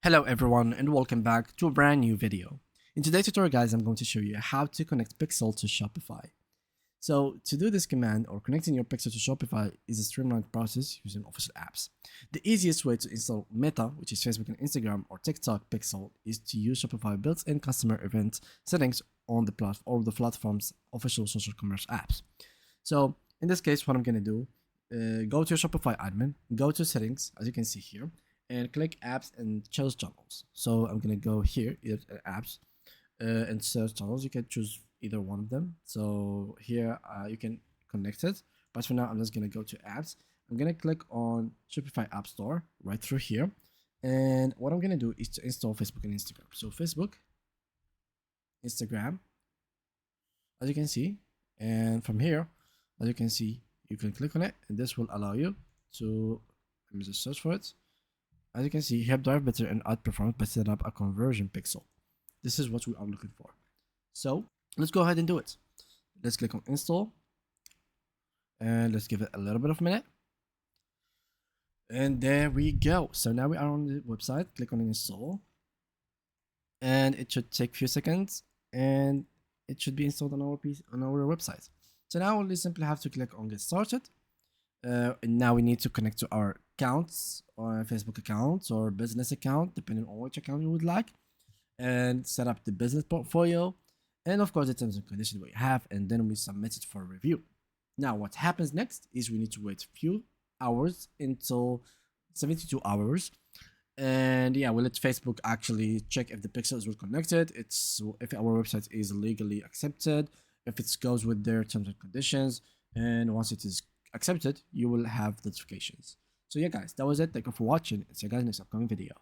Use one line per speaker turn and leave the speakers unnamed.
Hello everyone and welcome back to a brand new video. In today's tutorial guys, I'm going to show you how to connect Pixel to Shopify. So to do this command or connecting your Pixel to Shopify is a streamlined process using official apps. The easiest way to install Meta, which is Facebook and Instagram, or TikTok Pixel is to use Shopify built-in customer event settings on the platform's official social commerce apps. So in this case, what I'm going to do, go to your Shopify admin, go to settings, as you can see here, and click apps and choose channels. So I'm gonna go here, apps, and search channels. You can choose either one of them. So here you can connect it, but for now I'm just gonna go to apps. I'm gonna click on Shopify App Store right through here, and what I'm gonna do is to install Facebook and Instagram. So Facebook, Instagram, as you can see, and from here, as you can see, you can click on it, and this will allow you to, let me just search for it. As you can see, help drive better and ad performance by setting up a conversion pixel. This is what we are looking for. So let's go ahead and do it. Let's click on install and let's give it a little bit of a minute. And there we go. So now we are on the website. Click on install and it should take a few seconds and it should be installed on our website. So now we simply have to click on get started. And now we need to connect to our accounts or Facebook accounts or business account, depending on which account you would like, and set up the business portfolio, and of course the terms and conditions we have, and then we submit it for review. Now what happens next is we need to wait a few hours until 72 hours, and yeah, we'll let Facebook actually check if the pixel is well connected, if our website is legally accepted, if it goes with their terms and conditions, and once it is accepted, you will have notifications. So yeah guys, that was it. Thank you for watching, and see you guys in the next upcoming video.